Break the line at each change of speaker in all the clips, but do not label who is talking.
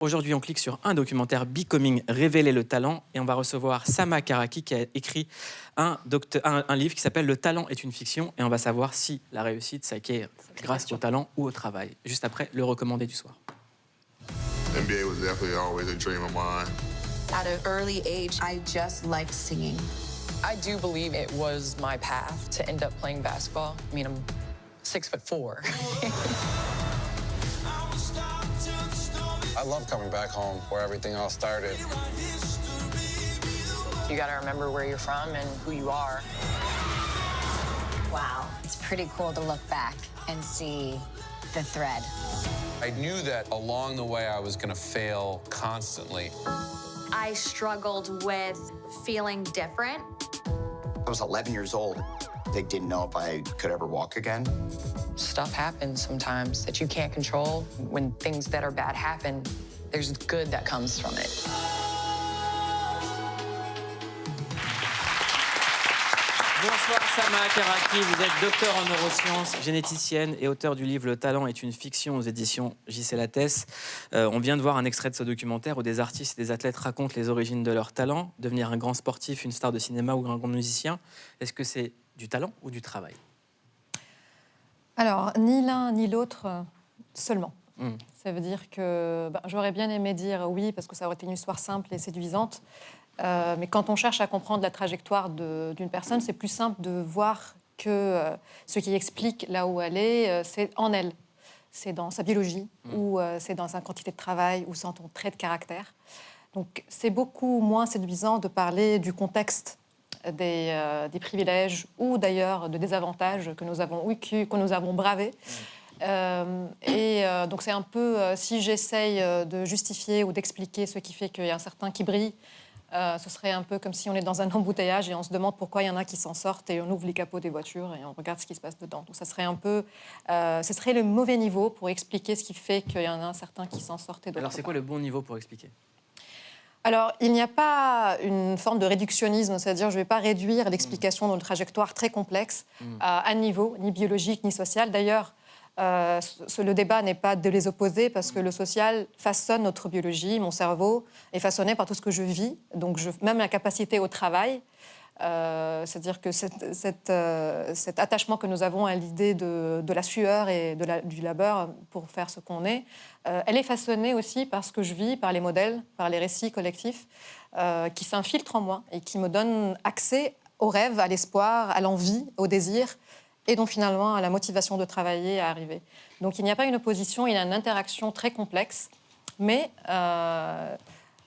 Aujourd'hui, on clique sur un documentaire Becoming, révéler le talent, et on va recevoir Sama Karaki qui a écrit un livre qui s'appelle Le talent est une fiction, et on va savoir si la réussite s'acquiert grâce au talent ou au travail. Juste après, le recommandé du soir.
NBA was definitely always a dream of mine.
At an early age, I just liked singing.
I do believe it was my path to end up playing basketball. I mean, I'm 6'4".
I love coming back home where everything all started.
You gotta remember where you're from and who you are.
Wow, it's pretty cool to look back and see the thread.
I knew that along the way I was gonna fail constantly.
I struggled with feeling different.
I was 11 years old. They didn't know if I could ever walk again.
Stuff happens sometimes that you can't control. When things that are bad happen, there's good that comes from it.
Bonsoir Sama Karaki, vous êtes docteur en neurosciences, généticienne et auteur du livre Le talent est une fiction aux éditions J.C. Lattès. On vient de voir un extrait de ce documentaire où des artistes et des athlètes racontent les origines de leur talent, devenir un grand sportif, une star de cinéma ou un grand musicien. Est-ce que c'est du talent ou du travail ?
Alors, ni l'un ni l'autre seulement. Ça veut dire que j'aurais bien aimé dire oui, parce que ça aurait été une histoire simple et séduisante. Mais quand on cherche à comprendre la trajectoire d'une personne, c'est plus simple de voir que ce qui explique là où elle est, c'est en elle. C'est dans sa biologie, ou c'est dans sa quantité de travail, ou dans son trait de caractère. Donc c'est beaucoup moins séduisant de parler du contexte des privilèges ou d'ailleurs de désavantages que nous avons vécus, que nous avons bravés. Donc c'est un peu, si j'essaye de justifier ou d'expliquer ce qui fait qu'il y a un certain qui brille, ce serait un peu comme si on est dans un embouteillage et on se demande pourquoi il y en a qui s'en sortent et on ouvre les capots des voitures et on regarde ce qui se passe dedans. Donc ça serait un peu, ce serait le mauvais niveau pour expliquer ce qui fait qu'il y en a un certain qui s'en sortent et d'autres.
Alors c'est quoi le bon niveau pour expliquer ?
Alors, il n'y a pas une forme de réductionnisme, c'est-à-dire je ne vais pas réduire l'explication d'une trajectoire très complexe à un niveau, ni biologique, ni social. D'ailleurs, le débat n'est pas de les opposer parce que le social façonne notre biologie, mon cerveau est façonné par tout ce que je vis, donc même la capacité au travail. C'est-à-dire que cet attachement que nous avons à l'idée de la sueur et du labeur pour faire ce qu'on est, elle est façonnée aussi par ce que je vis, par les modèles, par les récits collectifs qui s'infiltrent en moi et qui me donnent accès au rêve, à l'espoir, à l'envie, au désir et donc finalement à la motivation de travailler, à arriver. Donc il n'y a pas une opposition, il y a une interaction très complexe, mais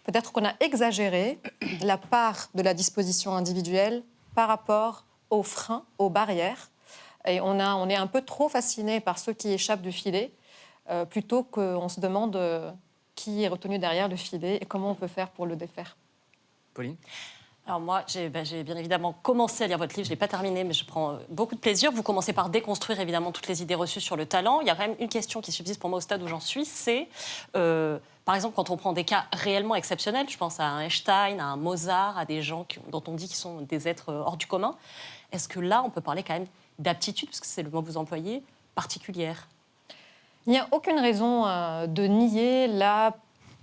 peut-être qu'on a exagéré la part de la disposition individuelle par rapport aux freins, aux barrières. Et on est un peu trop fasciné par ceux qui échappent du filet, plutôt qu'on se demande qui est retenu derrière le filet et comment on peut faire pour le défaire.
Pauline ?
Alors moi, j'ai bien évidemment commencé à lire votre livre, je ne l'ai pas terminé, mais je prends beaucoup de plaisir. Vous commencez par déconstruire évidemment toutes les idées reçues sur le talent. Il y a quand même une question qui subsiste pour moi au stade où j'en suis, c'est, par exemple, quand on prend des cas réellement exceptionnels, je pense à un Einstein, à un Mozart, à des gens dont on dit qu'ils sont des êtres hors du commun, est-ce que là, on peut parler quand même d'aptitude, parce que c'est le mot que vous employez, particulière ?
Il n'y a aucune raison de nier la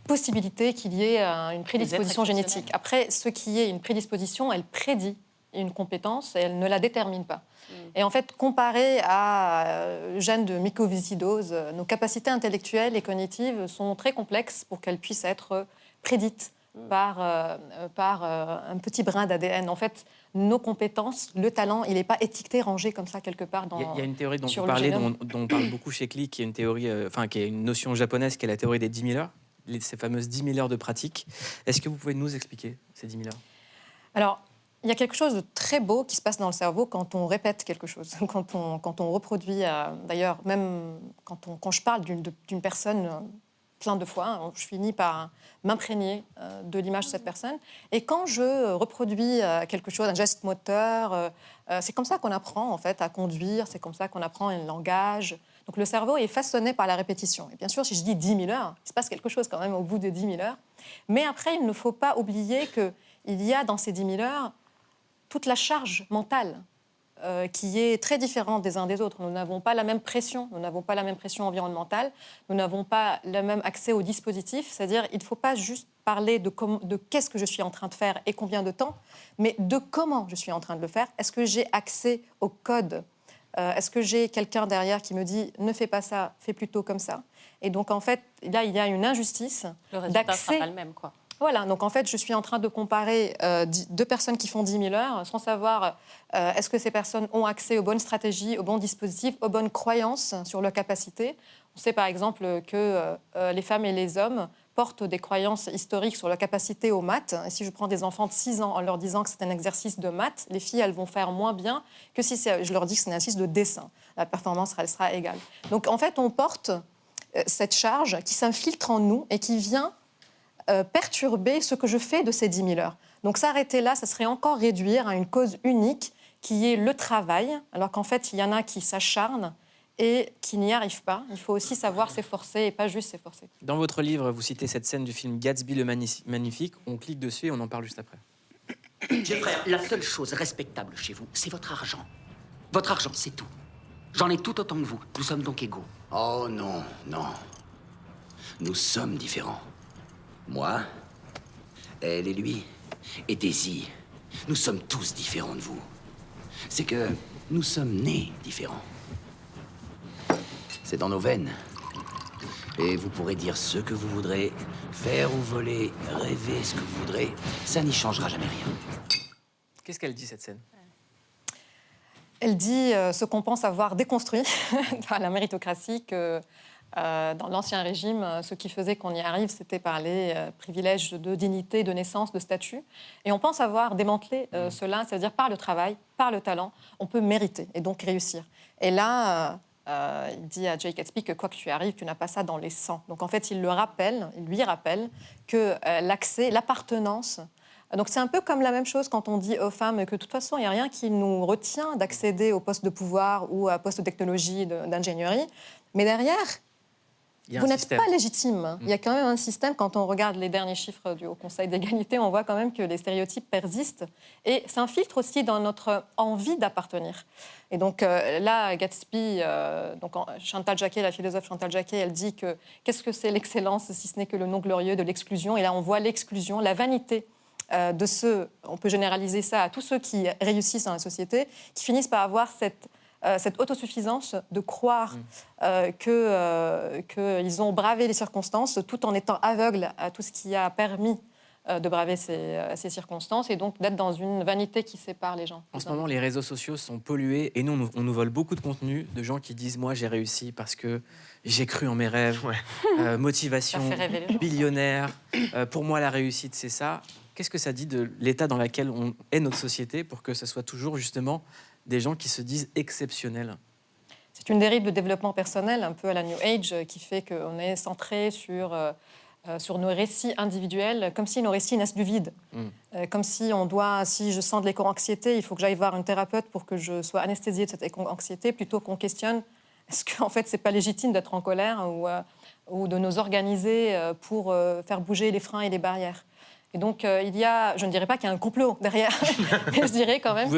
possibilité qu'il y ait une prédisposition génétique. Après, ce qui est une prédisposition, elle prédit une compétence et elle ne la détermine pas. Et en fait, comparé à gènes de mycoviscidose, nos capacités intellectuelles et cognitives sont très complexes pour qu'elles puissent être prédites par un petit brin d'ADN. En fait, nos compétences, le talent, il n'est pas étiqueté, rangé comme ça quelque part dans le génome.
Il y a une théorie dont vous parlez, dont on parle beaucoup chez Click, qui est une théorie, qui est une notion japonaise, qui est la théorie des 10 000 heures. Ces fameuses 10 000 heures de pratique. Est-ce que vous pouvez nous expliquer ces 10 000 heures ?
Alors, il y a quelque chose de très beau qui se passe dans le cerveau quand on répète quelque chose, quand on reproduit. D'ailleurs, même quand je parle d'une personne plein de fois, je finis par m'imprégner de l'image de cette personne. Et quand je reproduis quelque chose, un geste moteur, c'est comme ça qu'on apprend en fait à conduire, c'est comme ça qu'on apprend un langage. Donc le cerveau est façonné par la répétition. Et bien sûr, si je dis 10 000 heures, il se passe quelque chose quand même au bout de 10 000 heures. Mais après, il ne faut pas oublier qu'il y a dans ces 10 000 heures toute la charge mentale qui est très différente des uns des autres. Nous n'avons pas la même pression, nous n'avons pas la même pression environnementale, nous n'avons pas le même accès aux dispositifs. C'est-à-dire, il ne faut pas juste parler de qu'est-ce que je suis en train de faire et combien de temps, mais de comment je suis en train de le faire. Est-ce que j'ai accès au code ? Est-ce que j'ai quelqu'un derrière qui me dit « ne fais pas ça, fais plutôt comme ça ?» Et donc, en fait, là, il y a une injustice
Le résultat ne
d'accès.
sera pas le même, quoi.
Voilà, donc en fait, je suis en train de comparer deux personnes qui font 10 000 heures sans savoir est-ce que ces personnes ont accès aux bonnes stratégies, aux bons dispositifs, aux bonnes croyances sur leurs capacités. On sait par exemple que les femmes et les hommes portent des croyances historiques sur leur capacité aux maths. Et si je prends des enfants de 6 ans en leur disant que c'est un exercice de maths, les filles, elles vont faire moins bien que si je leur dis que c'est un exercice de dessin. La performance, elle sera égale. Donc en fait, on porte cette charge qui s'infiltre en nous et qui vient perturber ce que je fais de ces 10 000 heures. Donc s'arrêter là, ça serait encore réduire à une cause unique qui est le travail, alors qu'en fait, il y en a qui s'acharnent et qui n'y arrivent pas. Il faut aussi savoir s'efforcer et pas juste s'efforcer.
Dans votre livre, vous citez cette scène du film Gatsby le Magnifique. On clique dessus et on en parle juste après.
Jeff, frère, la seule chose respectable chez vous, c'est votre argent. Votre argent, c'est tout. J'en ai tout autant que vous. Nous sommes donc égaux. Oh non, non. Nous sommes différents. Moi, elle et lui, et Daisy, nous sommes tous différents de vous. C'est que nous sommes nés différents. C'est dans nos veines. Et vous pourrez dire ce que vous voudrez, faire ou voler, rêver ce que vous voudrez. Ça n'y changera jamais rien.
Qu'est-ce qu'elle dit, cette scène ?
Elle dit ce qu'on pense avoir déconstruit dans la méritocratie, que dans l'Ancien Régime, ce qui faisait qu'on y arrive, c'était par les privilèges de dignité, de naissance, de statut. Et on pense avoir démantelé cela, c'est-à-dire par le travail, par le talent, on peut mériter et donc réussir. Et là, il dit à Jay Gatsby que quoi que tu arrives, tu n'as pas ça dans les sangs. Donc en fait, il lui rappelle que l'accès, l'appartenance. Donc c'est un peu comme la même chose quand on dit aux femmes que de toute façon, il n'y a rien qui nous retient d'accéder au poste de pouvoir ou à poste de technologie, d'ingénierie. Mais derrière, vous n'êtes pas légitime. Il y a quand même un système. Quand on regarde les derniers chiffres du Haut Conseil d'égalité, on voit quand même que les stéréotypes persistent et s'infiltrent aussi dans notre envie d'appartenir. Et donc là, Gatsby, Chantal Jacquet, la philosophe Chantal Jacquet, elle dit que qu'est-ce que c'est l'excellence si ce n'est que le nom glorieux de l'exclusion. Et là, on voit l'exclusion, la vanité de ceux, on peut généraliser ça à tous ceux qui réussissent dans la société, qui finissent par avoir cette autosuffisance de croire qu'ils ont bravé les circonstances tout en étant aveugles à tout ce qui a permis de braver ces circonstances et donc d'être dans une vanité qui sépare les gens.
En ce moment, les réseaux sociaux sont pollués et nous, on nous vole beaucoup de contenu de gens qui disent « Moi, j'ai réussi parce que j'ai cru en mes rêves, motivation, billionnaire, pour moi, la réussite, c'est ça ». Qu'est-ce que ça dit de l'état dans lequel est notre société pour que ce soit toujours justement des gens qui se disent exceptionnels ?
C'est une dérive de développement personnel, un peu à la New Age, qui fait qu'on est centré sur nos récits individuels, comme si nos récits naissent du vide. Comme si si je sens de l'éco-anxiété, il faut que j'aille voir une thérapeute pour que je sois anesthésiée de cette éco-anxiété, plutôt qu'on questionne est-ce qu'en fait, c'est pas légitime d'être en colère ou de nous organiser pour faire bouger les freins et les barrières. Et donc, je ne dirais pas qu'il y a un complot derrière, mais je dirais quand même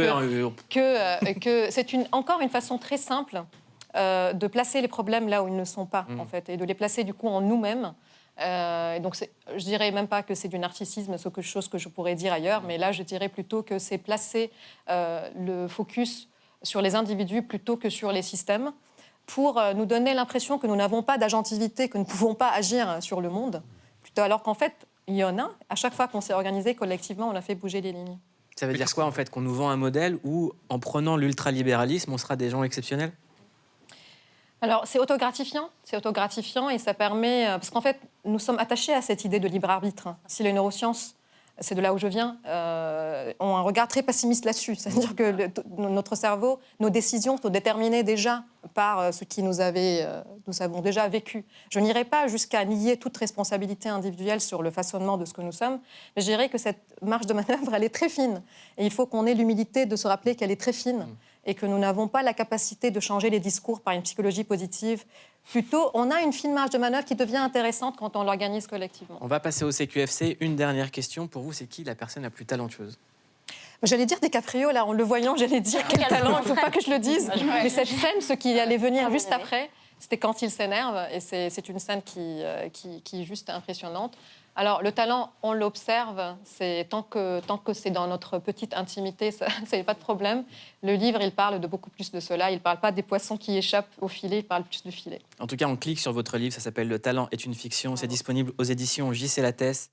que c'est encore une façon très simple de placer les problèmes là où ils ne sont pas, en fait, et de les placer du coup en nous-mêmes. Et donc, je dirais même pas que c'est du narcissisme, c'est quelque chose que je pourrais dire ailleurs, mais là, je dirais plutôt que c'est placer le focus sur les individus plutôt que sur les systèmes pour nous donner l'impression que nous n'avons pas d'agentivité, que nous ne pouvons pas agir sur le monde, plutôt alors qu'en fait, il y en a. À chaque fois qu'on s'est organisé collectivement, on a fait bouger les lignes.
Ça veut dire quoi, en fait, qu'on nous vend un modèle où, en prenant l'ultralibéralisme, on sera des gens exceptionnels ?
Alors, c'est autogratifiant et ça permet... Parce qu'en fait, nous sommes attachés à cette idée de libre arbitre. Si les neurosciences, c'est de là où je viens, ont un regard très pessimiste là-dessus. C'est-à-dire que notre cerveau, nos décisions sont déterminées déjà par ce qui nous avons déjà vécu. Je n'irai pas jusqu'à nier toute responsabilité individuelle sur le façonnement de ce que nous sommes, mais je dirais que cette marge de manœuvre, elle est très fine. Et il faut qu'on ait l'humilité de se rappeler qu'elle est très fine et que nous n'avons pas la capacité de changer les discours par une psychologie positive. Plutôt, on a une fine marge de manœuvre qui devient intéressante quand on l'organise collectivement.
On va passer au CQFC. Une dernière question. Pour vous, c'est qui la personne la plus talentueuse ?
J'allais dire DiCaprio, là, en le voyant, j'allais dire quel talent, il ne faut pas que je le dise. Mais cette scène, ce qui allait venir juste après, c'était quand il s'énerve, et c'est une scène qui est juste impressionnante. Alors, le talent, on l'observe, tant que c'est dans notre petite intimité, ça n'est pas de problème. Le livre, il parle de beaucoup plus de cela. Il ne parle pas des poissons qui échappent au filet, il parle plus du filet.
En tout cas, on clique sur votre livre, ça s'appelle « Le talent est une fiction ». C'est disponible aux éditions JC Lattès.